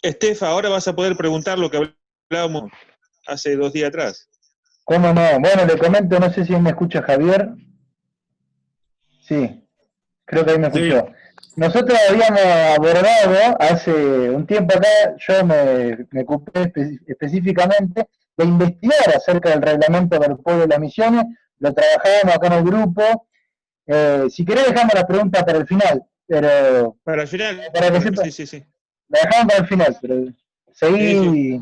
Estefa, ahora vas a poder preguntar lo que hablábamos hace 2 días atrás. ¿Cómo no? Bueno, le comento, no sé si me escucha Javier. Sí, creo que ahí me Sí, escuchó. Nosotros habíamos abordado hace un tiempo acá, yo me ocupé específicamente de investigar acerca del reglamento del pueblo de las misiones, lo trabajábamos acá en el grupo. Si querés dejamos la pregunta para el final, pero Para el final, para que sepa, sí, sí, sí. la dejamos para el final, pero Sí, sí. seguí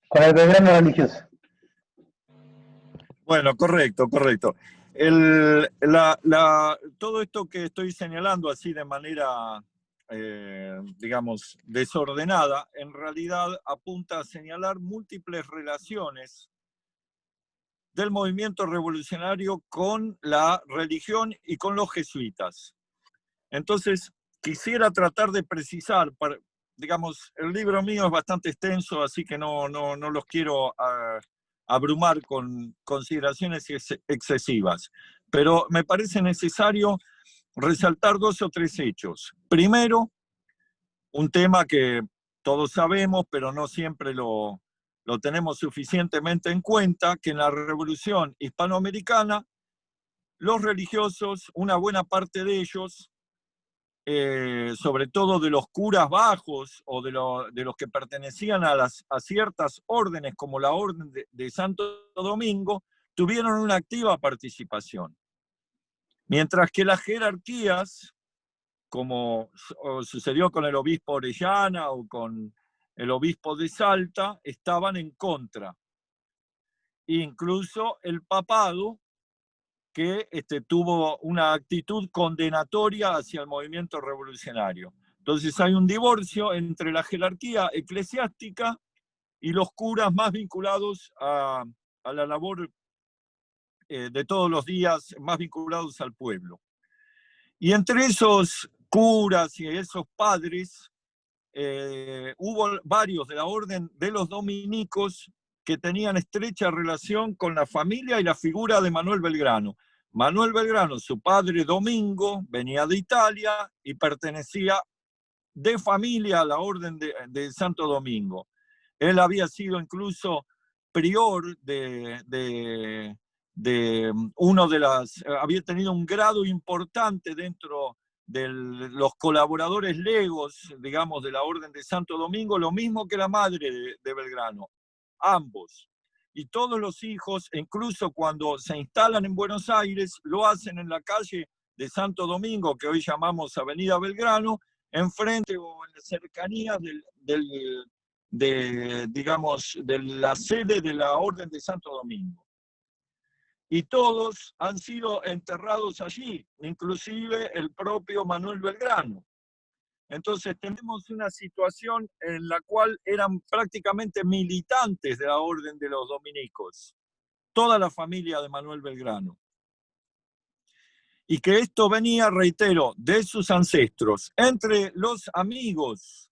con el programa religioso. bueno, correcto, correcto. Todo esto que estoy señalando así de manera, digamos, desordenada, en realidad apunta a señalar múltiples relaciones del movimiento revolucionario con la religión y con los jesuitas. Entonces, quisiera tratar de precisar, digamos, el libro mío es bastante extenso, así que no los quiero abrumar con consideraciones excesivas, pero me parece necesario resaltar 2 o 3 hechos. Primero, un tema que todos sabemos, pero no siempre lo tenemos suficientemente en cuenta, que en la Revolución Hispanoamericana, los religiosos, una buena parte de ellos, sobre todo de los curas bajos o de los que pertenecían a ciertas órdenes, como la Orden de Santo Domingo, tuvieron una activa participación. Mientras que las jerarquías, como sucedió con el obispo Orellana o con el obispo de Salta, estaban en contra. Incluso el papado, que tuvo una actitud condenatoria hacia el movimiento revolucionario. Entonces hay un divorcio entre la jerarquía eclesiástica y los curas más vinculados a la labor de todos los días, más vinculados al pueblo. Y entre esos curas y esos padres, hubo varios de la orden de los dominicos que tenían estrecha relación con la familia y la figura de Manuel Belgrano. Manuel Belgrano, su padre Domingo, venía de Italia y pertenecía de familia a la orden de Santo Domingo. Él había sido incluso prior de uno de las, había tenido un grado importante dentro de los colaboradores legos, digamos, de la Orden de Santo Domingo, lo mismo que la madre de Belgrano, ambos. Y todos los hijos, incluso cuando se instalan en Buenos Aires, lo hacen en la calle de Santo Domingo, que hoy llamamos Avenida Belgrano, enfrente o en las cercanías digamos, de la sede de la Orden de Santo Domingo. Y todos han sido enterrados allí, inclusive el propio Manuel Belgrano. Entonces tenemos una situación en la cual eran prácticamente militantes de la Orden de los Dominicos, toda la familia de Manuel Belgrano. Y que esto venía, reitero, de sus ancestros. Entre los amigos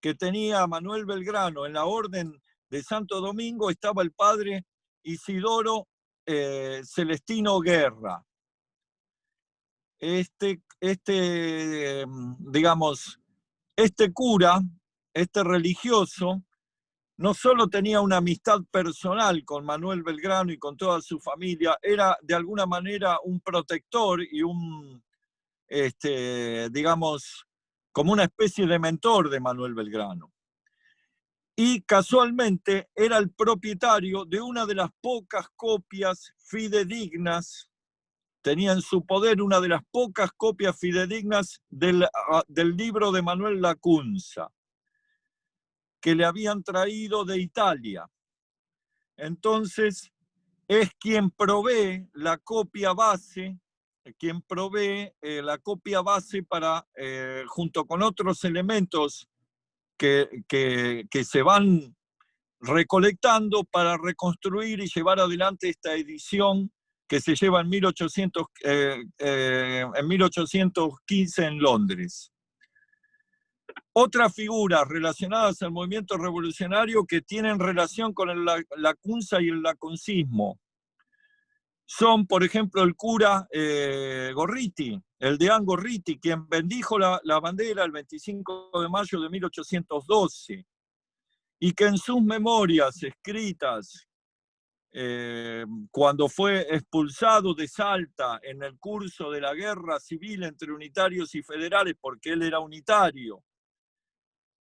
que tenía Manuel Belgrano en la Orden de Santo Domingo estaba el padre Isidoro Celestino Guerra. Digamos, este cura, este religioso, no solo tenía una amistad personal con Manuel Belgrano y con toda su familia, era de alguna manera un protector y digamos, como una especie de mentor de Manuel Belgrano. Y casualmente era el propietario de una de las pocas copias fidedignas, tenía en su poder una de las pocas copias fidedignas del libro de Manuel Lacunza, que le habían traído de Italia. Entonces, es quien provee la copia base, para, junto con otros elementos que se van recolectando para reconstruir y llevar adelante esta edición que se lleva en 1815 en Londres. Otras figuras relacionadas al movimiento revolucionario que tienen relación con el Lacunza y el lacuncismo son, por ejemplo, el cura Gorriti, el deán Gorriti, quien bendijo la bandera el 25 de mayo de 1812, y que en sus memorias escritas, cuando fue expulsado de Salta en el curso de la guerra civil entre unitarios y federales, porque él era unitario,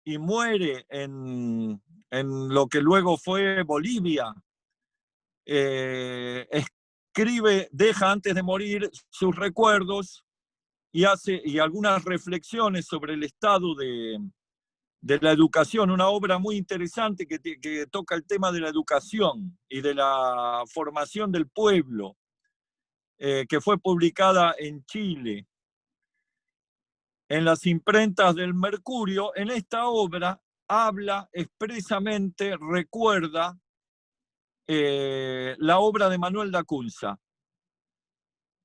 y muere en lo que luego fue Bolivia, escribe, deja antes de morir sus recuerdos y hace algunas reflexiones sobre el estado de la educación, una obra muy interesante que toca el tema de la educación y de la formación del pueblo, que fue publicada en Chile, en las imprentas del Mercurio. En esta obra habla expresamente, recuerda la obra de Manuel da Cunza.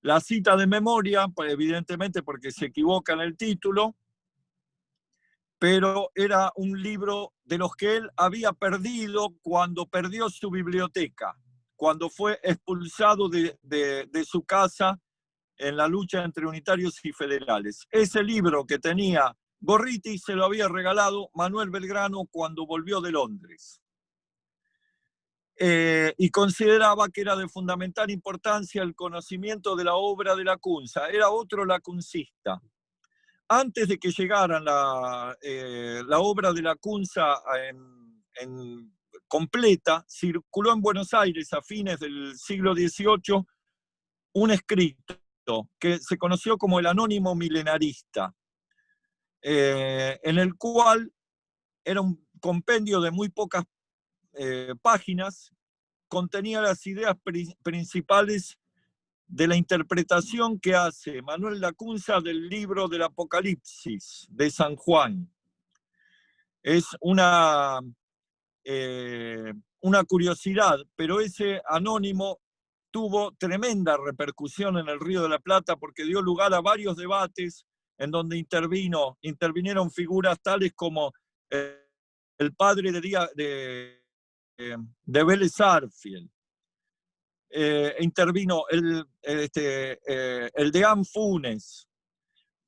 La cita de memoria, evidentemente porque se equivoca en el título, pero era un libro de los que él había perdido cuando perdió su biblioteca, cuando fue expulsado de su casa en la lucha entre unitarios y federales. Ese libro que tenía Gorriti se lo había regalado Manuel Belgrano cuando volvió de Londres. Y consideraba que era de fundamental importancia el conocimiento de la obra de Lacunza. Era otro lacuncista. Antes de que llegaran la obra de Lacunza completa, circuló en Buenos Aires a fines del siglo XVIII un escrito que se conoció como el Anónimo Milenarista, en el cual era un compendio de muy pocas páginas, contenía las ideas principales de la interpretación que hace Manuel Lacunza del libro del Apocalipsis de San Juan. Es una curiosidad, pero ese anónimo tuvo tremenda repercusión en el Río de la Plata porque dio lugar a varios debates en donde intervinieron figuras tales como el padre de Vélez Sarsfield, intervino el deán Funes.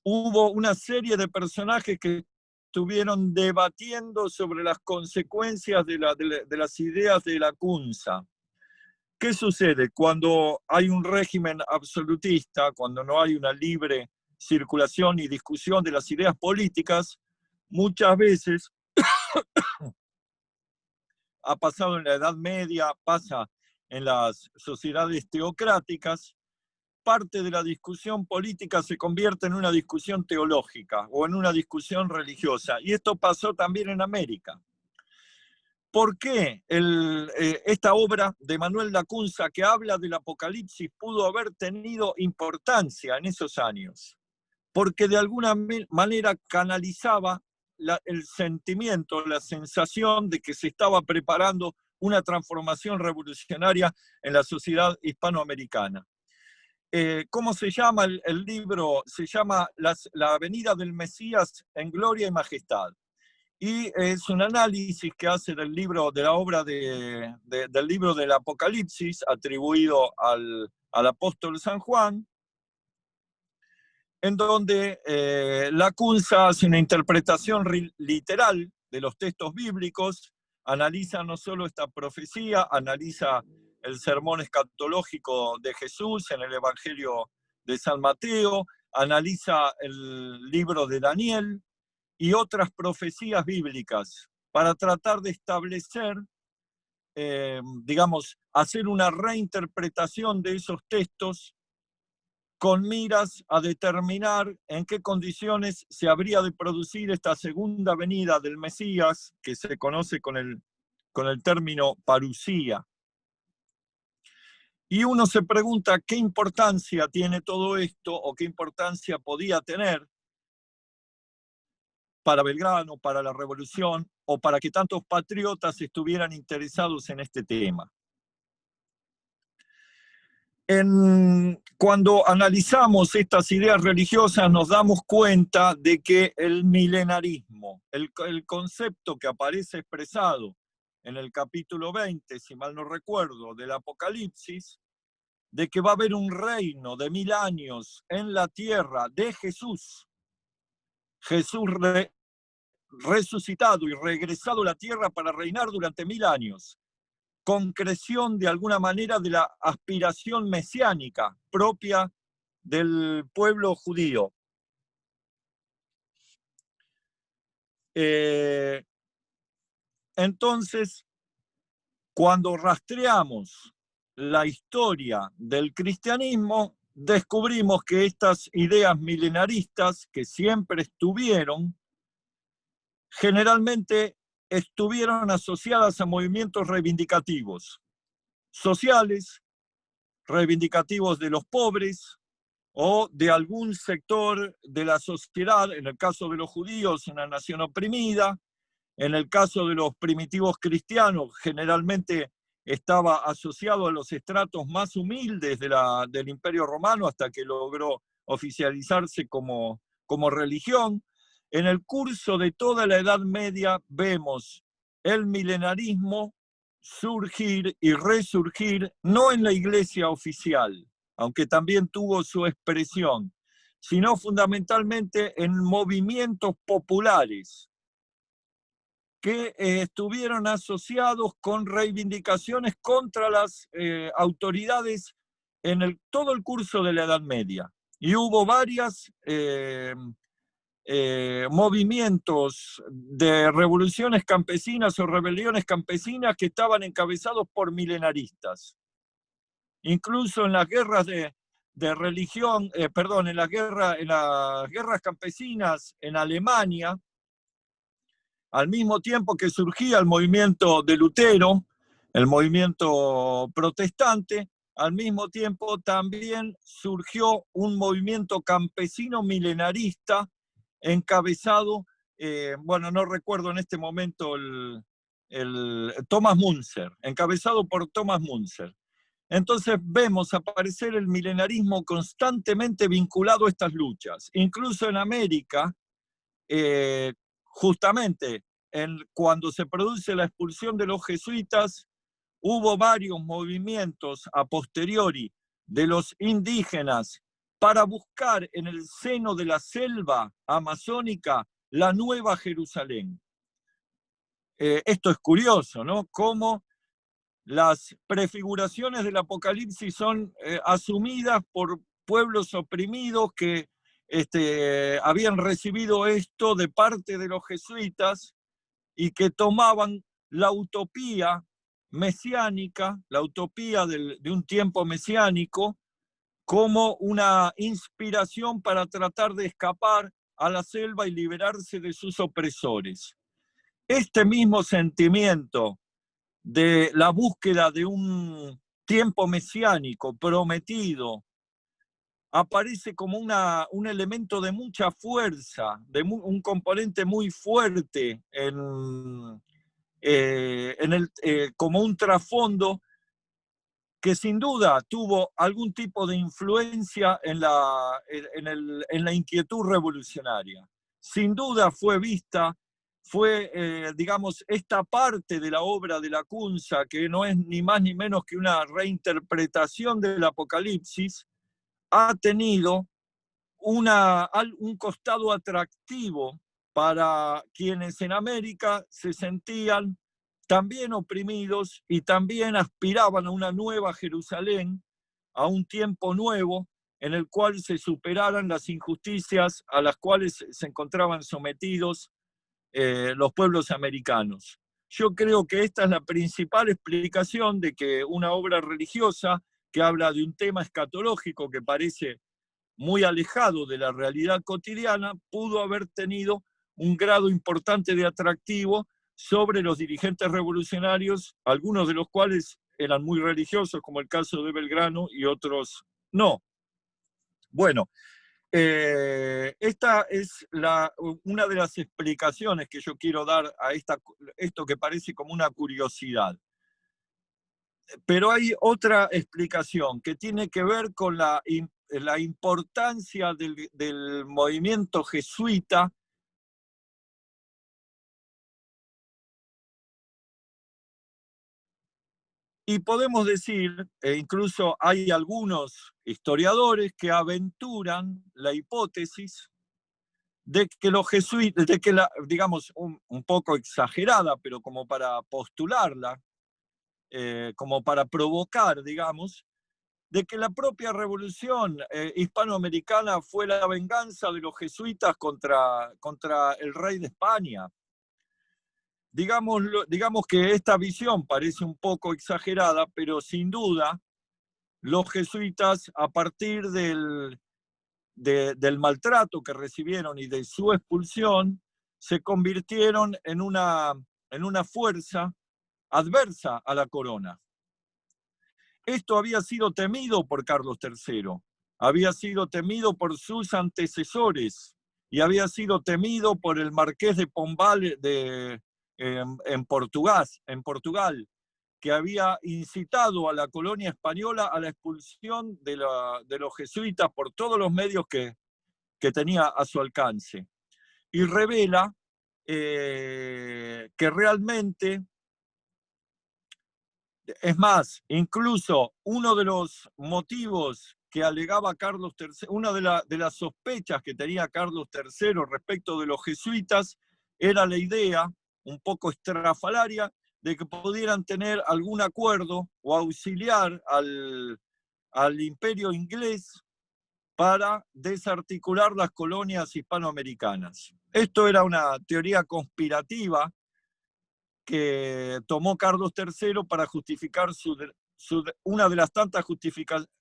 Hubo una serie de personajes que estuvieron debatiendo sobre las consecuencias de las ideas de Lacunza. ¿Qué sucede cuando hay un régimen absolutista, cuando no hay una libre circulación y discusión de las ideas políticas? Muchas veces ha pasado en la Edad Media, pasa en las sociedades teocráticas, parte de la discusión política se convierte en una discusión teológica o en una discusión religiosa. Y esto pasó también en América. ¿Por qué esta obra de Manuel Lacunza, que habla del Apocalipsis, pudo haber tenido importancia en esos años? Porque de alguna manera canalizaba el sentimiento, la sensación de que se estaba preparando una transformación revolucionaria en la sociedad hispanoamericana. ¿Cómo se llama el libro? Se llama La Venida del Mesías en Gloria y Majestad. Y es un análisis que hace del libro, de la obra del libro del Apocalipsis, atribuido al apóstol San Juan, en donde Lacunza hace una interpretación literal de los textos bíblicos, analiza no solo esta profecía, analiza el sermón escatológico de Jesús en el Evangelio de San Mateo, analiza el libro de Daniel y otras profecías bíblicas para tratar de establecer, hacer una reinterpretación de esos textos con miras a determinar en qué condiciones se habría de producir esta segunda venida del Mesías, que se conoce con el término parusía. Y uno se pregunta qué importancia tiene todo esto o qué importancia podía tener para Belgrano, para la revolución o para que tantos patriotas estuvieran interesados en este tema. Cuando analizamos estas ideas religiosas nos damos cuenta de que el milenarismo, el concepto que aparece expresado en el capítulo 20, si mal no recuerdo, del Apocalipsis, de que va a haber un reino de 1000 años en la tierra de Jesús. Jesús resucitado y regresado a la tierra para reinar durante 1000 años. Concreción de alguna manera de la aspiración mesiánica propia del pueblo judío. Entonces, cuando rastreamos la historia del cristianismo, descubrimos que estas ideas milenaristas que siempre estuvieron, generalmente estuvieron asociadas a movimientos reivindicativos, sociales, reivindicativos de los pobres o de algún sector de la sociedad, en el caso de los judíos, una nación oprimida, en el caso de los primitivos cristianos, generalmente estaba asociado a los estratos más humildes del Imperio Romano hasta que logró oficializarse como religión. En el curso de toda la Edad Media vemos el milenarismo surgir y resurgir, no en la iglesia oficial, aunque también tuvo su expresión, sino fundamentalmente en movimientos populares que estuvieron asociados con reivindicaciones contra las autoridades en todo el curso de la Edad Media. Y hubo varios movimientos de revoluciones campesinas o rebeliones campesinas que estaban encabezados por milenaristas. Incluso en las guerras de religión, en las guerras campesinas en Alemania, al mismo tiempo que surgía el movimiento de Lutero, el movimiento protestante, al mismo tiempo también surgió un movimiento campesino milenarista encabezado, no recuerdo en este momento Thomas Müntzer, encabezado por Thomas Müntzer. Entonces vemos aparecer el milenarismo constantemente vinculado a estas luchas. Incluso en América, justamente cuando se produce la expulsión de los jesuitas, hubo varios movimientos a posteriori de los indígenas para buscar en el seno de la selva amazónica la Nueva Jerusalén. Esto es curioso, ¿no? Cómo las prefiguraciones del Apocalipsis son asumidas por pueblos oprimidos que habían recibido esto de parte de los jesuitas y que tomaban la utopía mesiánica, la utopía de un tiempo mesiánico, como una inspiración para tratar de escapar a la selva y liberarse de sus opresores. Este mismo sentimiento de la búsqueda de un tiempo mesiánico prometido aparece como un elemento de mucha fuerza, un componente muy fuerte como un trasfondo que sin duda tuvo algún tipo de influencia en la inquietud revolucionaria. Sin duda fue vista, esta parte de la obra de Lacunza, que no es ni más ni menos que una reinterpretación del Apocalipsis, ha tenido un costado atractivo para quienes en América se sentían también oprimidos y también aspiraban a una nueva Jerusalén, a un tiempo nuevo en el cual se superaran las injusticias a las cuales se encontraban sometidos los pueblos americanos. Yo creo que esta es la principal explicación de que una obra religiosa que habla de un tema escatológico que parece muy alejado de la realidad cotidiana, pudo haber tenido un grado importante de atractivo sobre los dirigentes revolucionarios, algunos de los cuales eran muy religiosos, como el caso de Belgrano, y otros no. Bueno, esta es una de las explicaciones que yo quiero dar a esto que parece como una curiosidad. Pero hay otra explicación que tiene que ver con la importancia del movimiento jesuita Y podemos decir, e incluso hay algunos historiadores que aventuran la hipótesis de que los jesuitas, digamos, un poco exagerada, pero como para postularla, como para provocar, digamos, de que la propia revolución hispanoamericana fue la venganza de los jesuitas contra el rey de España. Digamos que esta visión parece un poco exagerada, pero sin duda los jesuitas, a partir del maltrato que recibieron y de su expulsión, se convirtieron en una fuerza adversa a la corona. Esto había sido temido por Carlos III, había sido temido por sus antecesores y había sido temido por el marqués de Pombal en Portugal, que había incitado a la colonia española a la expulsión de los jesuitas por todos los medios que tenía a su alcance. Y revela que realmente, es más, incluso uno de los motivos que alegaba Carlos III, una de las sospechas que tenía Carlos III respecto de los jesuitas, era la idea, un poco estrafalaria, de que pudieran tener algún acuerdo o auxiliar al imperio inglés para desarticular las colonias hispanoamericanas. Esto era una teoría conspirativa que tomó Carlos III para justificar una de las tantas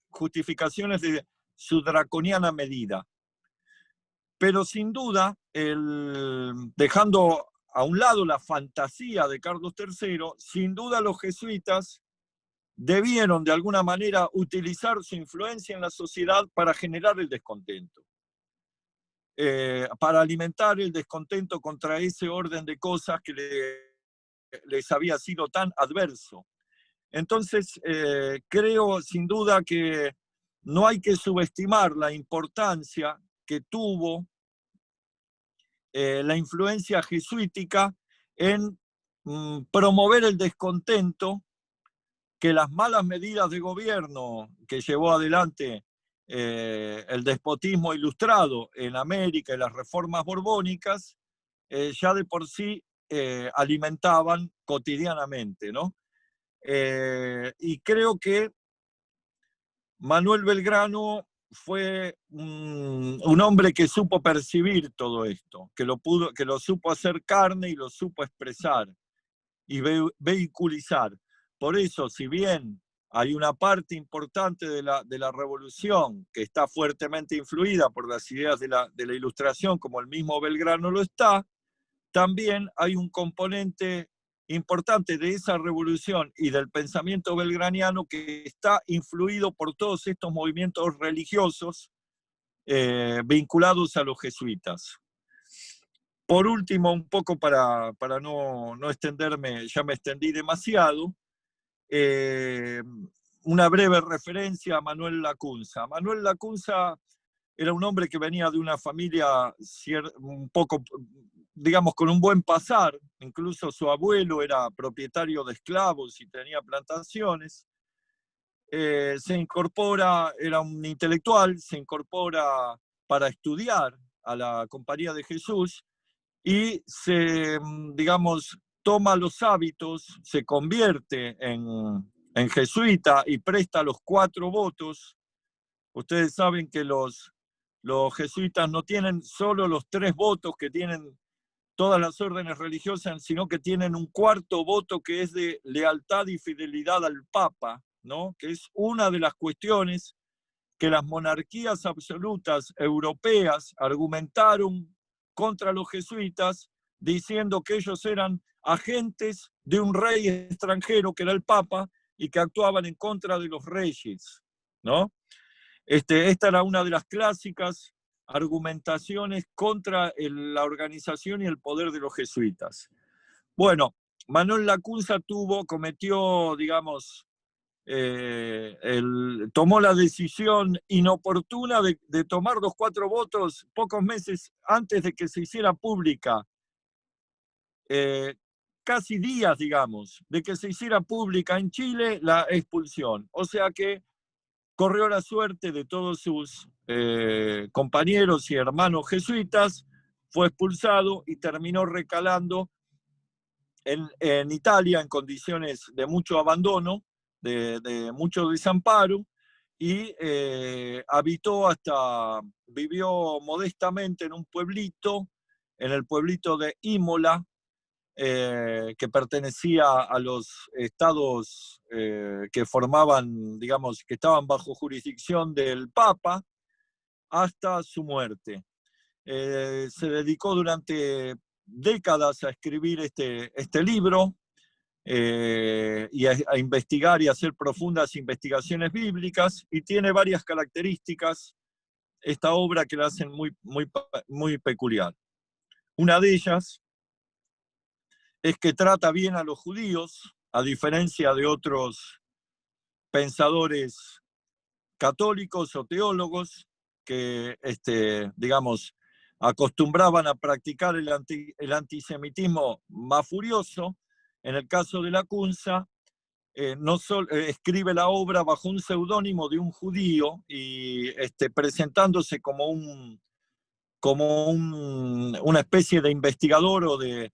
justificaciones de su draconiana medida. Pero sin duda, dejando a un lado la fantasía de Carlos III, sin duda los jesuitas debieron de alguna manera utilizar su influencia en la sociedad para generar el descontento, para alimentar el descontento contra ese orden de cosas que les había sido tan adverso. Entonces, creo sin duda que no hay que subestimar la importancia que tuvo la influencia jesuítica en promover el descontento que las malas medidas de gobierno que llevó adelante el despotismo ilustrado en América y las reformas borbónicas ya de por sí alimentaban cotidianamente, ¿no? Y creo que Manuel Belgrano fue un hombre que supo percibir todo esto, que lo supo hacer carne y lo supo expresar y vehiculizar. Por eso, si bien hay una parte importante de la revolución que está fuertemente influida por las ideas de la Ilustración, como el mismo Belgrano lo está, también hay un componente importante de esa revolución y del pensamiento belgraniano que está influido por todos estos movimientos religiosos vinculados a los jesuitas. Por último, un poco para no extenderme, ya me extendí demasiado, una breve referencia a Manuel Lacunza. Manuel Lacunza era un hombre que venía de una familia un poco, digamos, con un buen pasar. Incluso su abuelo era propietario de esclavos y tenía plantaciones. Se incorpora, era un intelectual, se incorpora para estudiar a la Compañía de Jesús y digamos, toma los hábitos, se convierte en jesuita y presta los 4 votos. Ustedes saben que los jesuitas no tienen solo los 3 votos que tienen todas las órdenes religiosas, sino que tienen un 4.º voto que es de lealtad y fidelidad al Papa, ¿no? Que es una de las cuestiones que las monarquías absolutas europeas argumentaron contra los jesuitas, diciendo que ellos eran agentes de un rey extranjero, que era el Papa, y que actuaban en contra de los reyes, ¿no? Esta era una de las clásicas argumentaciones contra la organización y el poder de los jesuitas. Bueno, Manuel Lacunza cometió, digamos, tomó la decisión inoportuna de tomar los 4 votos pocos meses antes de que se hiciera pública casi días, digamos, de que se hiciera pública en Chile la expulsión. O sea que corrió la suerte de todos sus compañeros y hermanos jesuitas, fue expulsado y terminó recalando en Italia en condiciones de mucho abandono, de mucho desamparo, y vivió modestamente en un pueblito, en el pueblito de Imola, que pertenecía a los estados que formaban, digamos, que estaban bajo jurisdicción del Papa, hasta su muerte. Se dedicó durante décadas a escribir este libro y a investigar y a hacer profundas investigaciones bíblicas, y tiene varias características esta obra que la hacen muy peculiar. Una de ellas es que trata bien a los judíos, a diferencia de otros pensadores católicos o teólogos que, digamos, acostumbraban a practicar el antisemitismo más furioso. En el caso de Lacunza, escribe la obra bajo un seudónimo de un judío y presentándose como una especie de investigador o de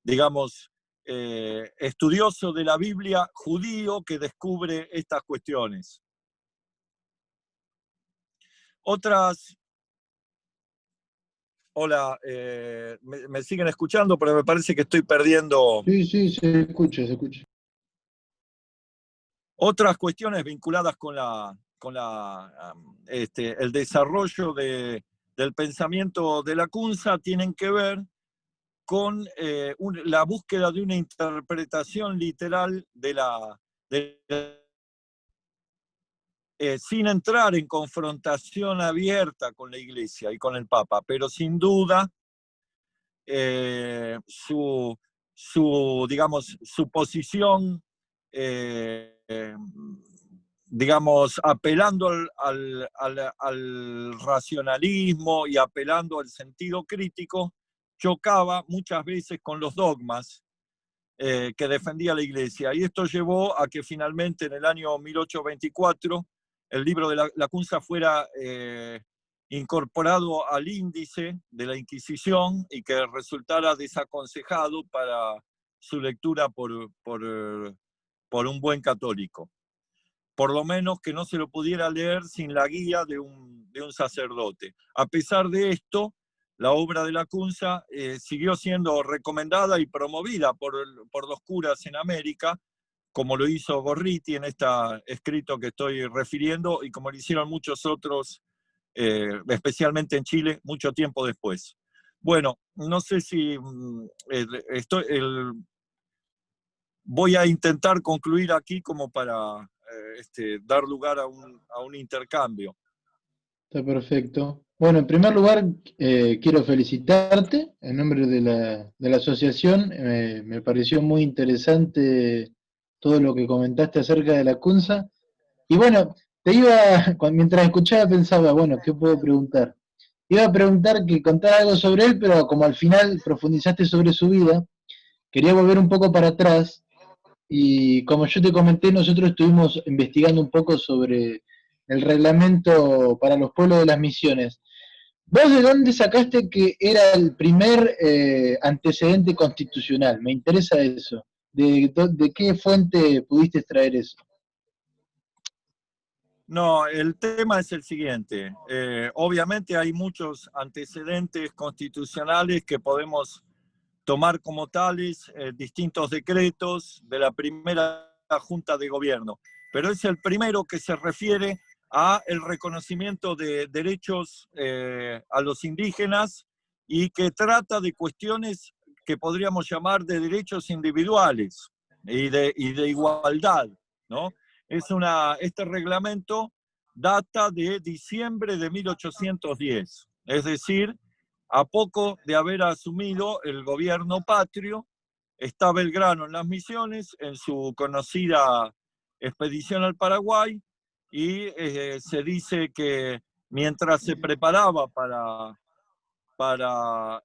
digamos, estudioso de la Biblia judío que descubre estas cuestiones. Hola, me siguen escuchando, pero me parece que estoy perdiendo. Sí, se escucha, se escucha. Otras cuestiones vinculadas con el desarrollo del pensamiento de Lacunza tienen que ver con la búsqueda de una interpretación literal sin entrar en confrontación abierta con la Iglesia y con el Papa, pero sin duda su posición, digamos, apelando al racionalismo y apelando al sentido crítico, chocaba muchas veces con los dogmas que defendía la Iglesia. Y esto llevó a que finalmente en el año 1824 el libro de Lacunza fuera incorporado al índice de la Inquisición y que resultara desaconsejado para su lectura por un buen católico. Por lo menos que no se lo pudiera leer sin la guía de un sacerdote. A pesar de esto, la obra de Lacunza siguió siendo recomendada y promovida por los curas en América, como lo hizo Gorriti en este escrito que estoy refiriendo, y como lo hicieron muchos otros, especialmente en Chile, mucho tiempo después. Bueno, no sé si voy a intentar concluir aquí como para dar lugar a un intercambio. Está perfecto. Bueno, en primer lugar, quiero felicitarte en nombre de la asociación. Me pareció muy interesante todo lo que comentaste acerca de Lacunza. Y bueno, mientras escuchaba pensaba, bueno, ¿qué puedo preguntar? Iba a preguntar que contara algo sobre él, pero como al final profundizaste sobre su vida, quería volver un poco para atrás. Y como yo te comenté, nosotros estuvimos investigando un poco sobre el reglamento para los pueblos de las misiones. ¿Vos de dónde sacaste que era el primer antecedente constitucional? Me interesa eso. ¿De qué fuente pudiste extraer eso? No, el tema es el siguiente. Obviamente hay muchos antecedentes constitucionales que podemos tomar como tales, distintos decretos de la primera Junta de Gobierno, pero es el primero que se refiere a el reconocimiento de derechos a los indígenas y que trata de cuestiones que podríamos llamar de derechos individuales y de igualdad, ¿no? Este reglamento data de diciembre de 1810, es decir, a poco de haber asumido el gobierno patrio. Está Belgrano en las Misiones, en su conocida expedición al Paraguay, y se dice que mientras se preparaba para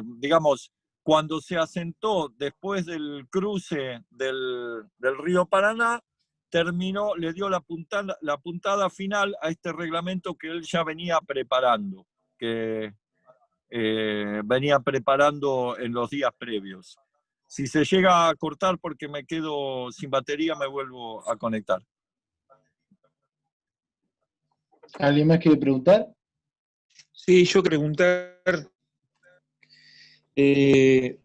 digamos, cuando se asentó después del cruce del río Paraná, le dio la puntada final a este reglamento que él ya venía preparando, que venía preparando en los días previos. Si se llega a cortar porque me quedo sin batería, me vuelvo a conectar. ¿Alguien más quiere preguntar? Sí, yo preguntar, ¿qué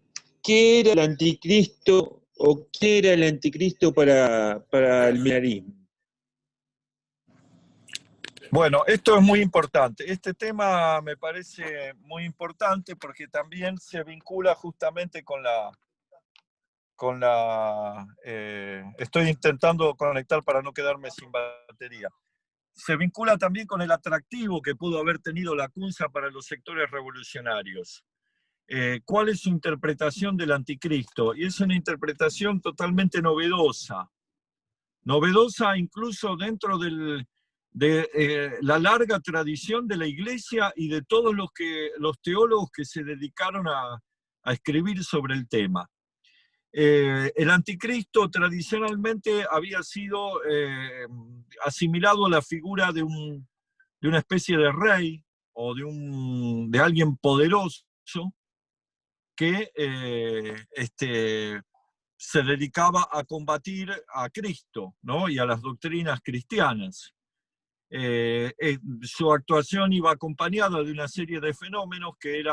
era el anticristo o qué era el anticristo para el milenarismo? Bueno, esto es muy importante. Este tema me parece muy importante porque también se vincula justamente con estoy intentando conectar para no quedarme sin batería. Se vincula también con el atractivo que pudo haber tenido la CUNSA para los sectores revolucionarios. ¿Cuál es su interpretación del anticristo? Y es una interpretación totalmente novedosa incluso dentro de la larga tradición de la Iglesia y de todos los teólogos que se dedicaron a escribir sobre el tema. El anticristo tradicionalmente había sido asimilado a la figura de una especie de rey o de alguien poderoso que se dedicaba a combatir a Cristo, ¿no? Y a las doctrinas cristianas. Su actuación iba acompañada de una serie de fenómenos que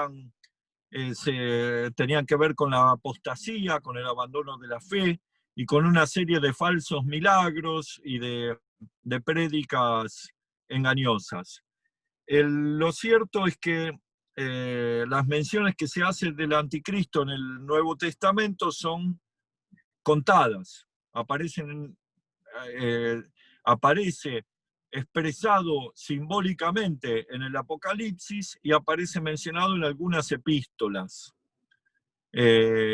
tenían que ver con la apostasía, con el abandono de la fe y con una serie de falsos milagros y de prédicas engañosas. Lo cierto es que las menciones que se hacen del anticristo en el Nuevo Testamento son contadas. Aparece expresado simbólicamente en el Apocalipsis y aparece mencionado en algunas epístolas. El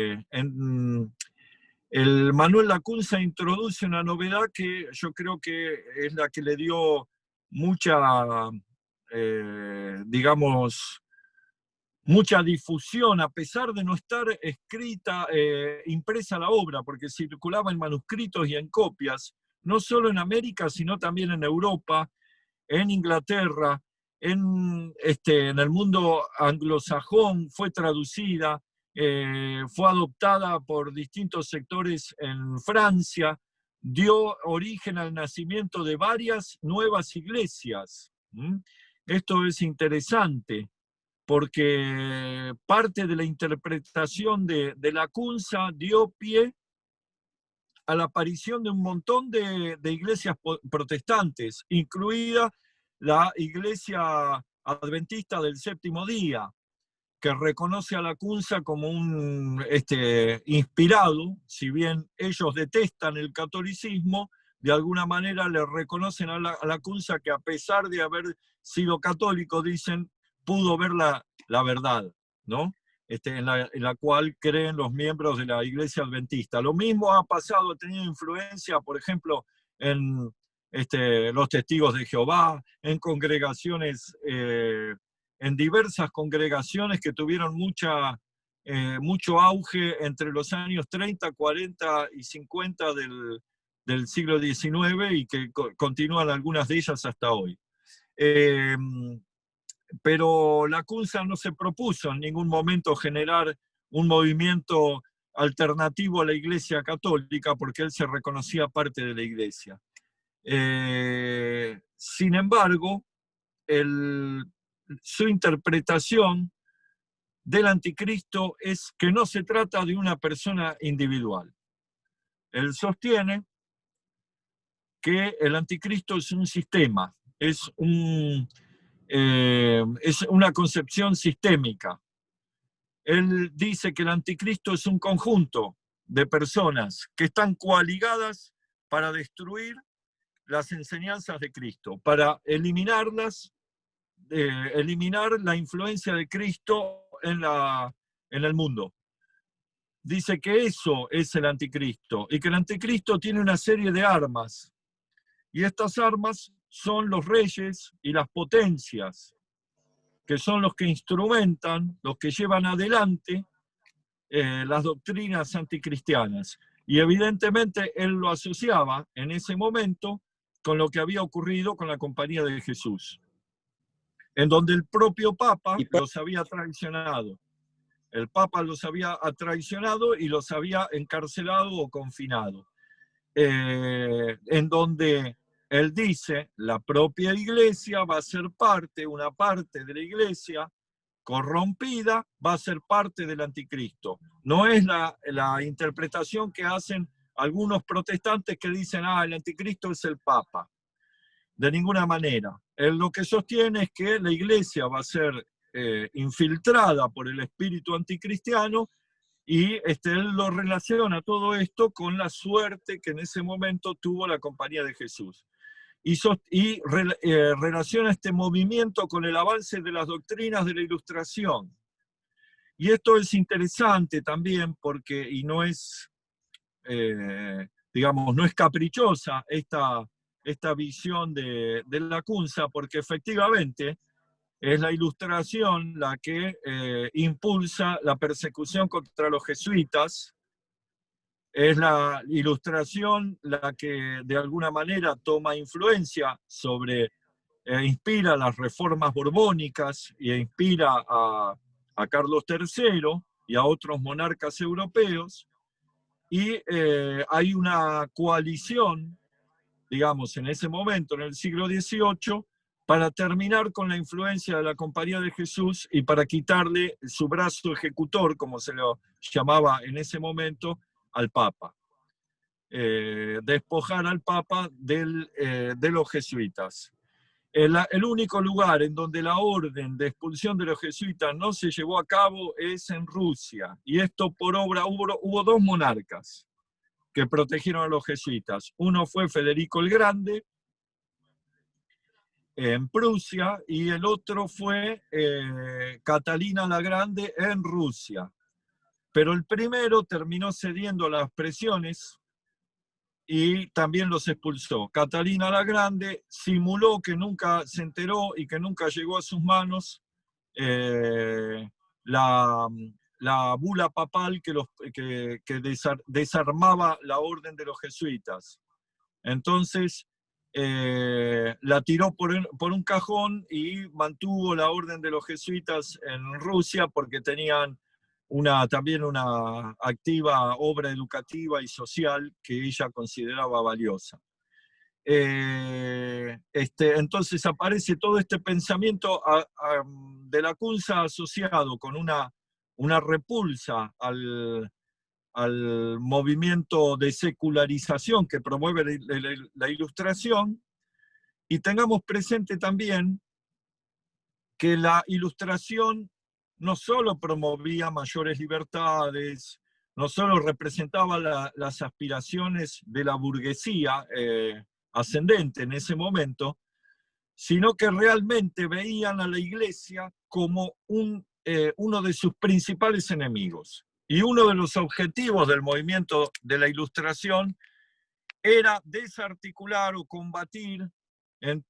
Manuel Lacunza introduce una novedad que yo creo que es la que le dio mucha, mucha difusión, a pesar de no estar escrita, impresa la obra, porque circulaba en manuscritos y en copias, no solo en América, sino también en Europa, en Inglaterra, en el mundo anglosajón, fue traducida, fue adoptada por distintos sectores en Francia, dio origen al nacimiento de varias nuevas iglesias. Esto es interesante, porque parte de la interpretación de Lacunza dio pie a la aparición de un montón de iglesias protestantes, incluida la Iglesia Adventista del Séptimo Día, que reconoce a Lacunza como un inspirado, si bien ellos detestan el catolicismo, de alguna manera le reconocen a Lacunza que a pesar de haber sido católico, dicen, pudo ver la verdad, ¿no? En la cual creen los miembros de la Iglesia Adventista. Lo mismo ha pasado, ha tenido influencia, por ejemplo, en los Testigos de Jehová, en congregaciones, en diversas congregaciones que tuvieron mucho auge entre los años 30, 40 y 50 del siglo XIX y que continúan algunas de ellas hasta hoy. Pero Lacunza no se propuso en ningún momento generar un movimiento alternativo a la Iglesia Católica porque él se reconocía parte de la Iglesia. Sin embargo, su interpretación del anticristo es que no se trata de una persona individual. Él sostiene que el anticristo es un sistema, es una concepción sistémica. Él dice que el anticristo es un conjunto de personas que están coaligadas para destruir las enseñanzas de Cristo, para eliminarlas, eliminar la influencia de Cristo en el mundo. Dice que eso es el anticristo y que el anticristo tiene una serie de armas. Y estas armas son los reyes y las potencias. que son los que instrumentan, los que llevan adelante las doctrinas anticristianas. Y evidentemente él lo asociaba en ese momento con lo que había ocurrido con la Compañía de Jesús, en donde el propio Papa los había traicionado. El Papa los había traicionado y los había encarcelado o confinado. En donde él dice, la propia Iglesia va a ser parte, una parte de la Iglesia corrompida, va a ser parte del anticristo. No es la interpretación que hacen algunos protestantes que dicen, el anticristo es el Papa. De ninguna manera. Él lo que sostiene es que la Iglesia va a ser infiltrada por el espíritu anticristiano, y él lo relaciona todo esto con la suerte que en ese momento tuvo la Compañía de Jesús. Y relaciona este movimiento con el avance de las doctrinas de la Ilustración. Y esto es interesante también porque, y no es, digamos, no es caprichosa esta visión de Lacunza, porque efectivamente es la Ilustración la que impulsa la persecución contra los jesuitas, es la Ilustración la que de alguna manera toma influencia sobre, inspira las reformas borbónicas e inspira a Carlos III y a otros monarcas europeos, y hay una coalición, digamos, en ese momento, en el siglo XVIII, para terminar con la influencia de la Compañía de Jesús y para quitarle su brazo ejecutor, como se lo llamaba en ese momento, al Papa. Despojar al Papa de los jesuitas. El único lugar en donde la orden de expulsión de los jesuitas no se llevó a cabo es en Rusia. Y esto por obra, hubo dos monarcas que protegieron a los jesuitas. Uno fue Federico el Grande, en Prusia, y el otro fue Catalina la Grande en Rusia. Pero el primero terminó cediendo a las presiones y también los expulsó. Catalina la Grande simuló que nunca se enteró y que nunca llegó a sus manos la bula papal que desarmaba la orden de los jesuitas. Entonces la tiró por un cajón y mantuvo la orden de los jesuitas en Rusia porque tenían también una activa obra educativa y social que ella consideraba valiosa. Entonces aparece todo este pensamiento de Lacunza asociado con una repulsa al movimiento de secularización que promueve la Ilustración, y tengamos presente también que la Ilustración no solo promovía mayores libertades, no solo representaba las aspiraciones de la burguesía ascendente en ese momento, sino que realmente veían a la Iglesia como uno de sus principales enemigos. Y uno de los objetivos del movimiento de la Ilustración era desarticular o combatir en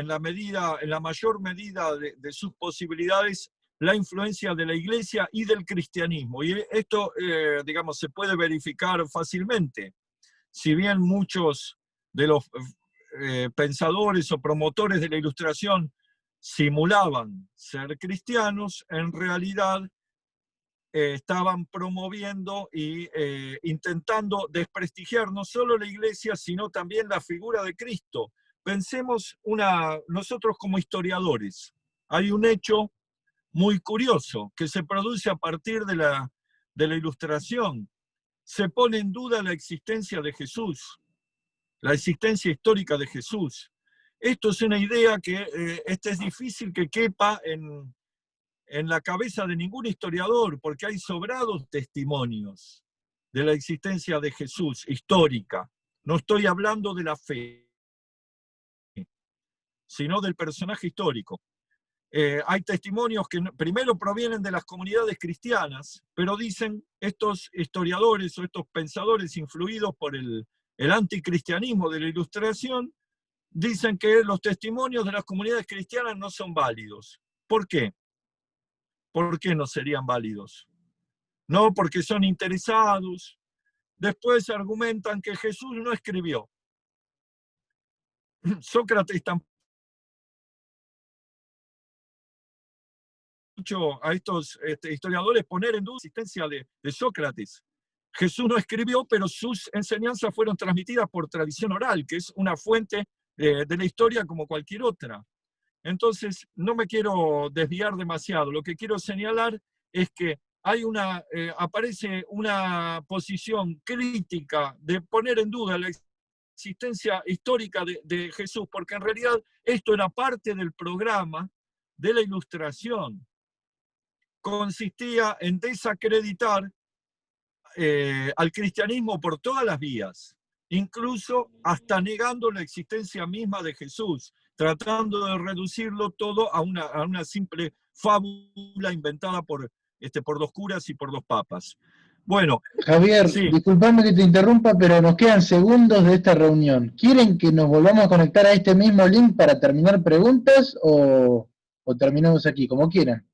la mayor medida de sus posibilidades la influencia de la Iglesia y del cristianismo. Y esto, digamos, se puede verificar fácilmente. Si bien muchos de los pensadores o promotores de la Ilustración simulaban ser cristianos, en realidad estaban promoviendo y intentando desprestigiar no solo la Iglesia, sino también la figura de Cristo. Pensemos nosotros como historiadores, hay un hecho muy curioso que se produce a partir de la Ilustración. Se pone en duda la existencia de Jesús, la existencia histórica de Jesús. Esto es una idea que es difícil que quepa en la cabeza de ningún historiador, porque hay sobrados testimonios de la existencia de Jesús histórica. No estoy hablando de la fe, sino del personaje histórico. Hay testimonios que primero provienen de las comunidades cristianas, pero dicen estos historiadores o estos pensadores influidos por el anticristianismo de la Ilustración, dicen que los testimonios de las comunidades cristianas no son válidos. ¿Por qué? ¿Por qué no serían válidos? No, porque son interesados. Después argumentan que Jesús no escribió. Sócrates tampoco a estos historiadores poner en duda la existencia de Sócrates. Jesús no escribió, pero sus enseñanzas fueron transmitidas por tradición oral, que es una fuente de la historia como cualquier otra. Entonces, no me quiero desviar demasiado. Lo que quiero señalar es que aparece una posición crítica de poner en duda la existencia histórica de Jesús, porque en realidad esto era parte del programa de la Ilustración. Consistía en desacreditar al cristianismo por todas las vías, incluso hasta negando la existencia misma de Jesús, tratando de reducirlo todo a una simple fábula inventada por dos curas y por dos papas. Bueno, Javier, sí. Disculpame que te interrumpa, pero nos quedan segundos de esta reunión. ¿Quieren que nos volvamos a conectar a este mismo link para terminar preguntas o terminamos aquí? Como quieran.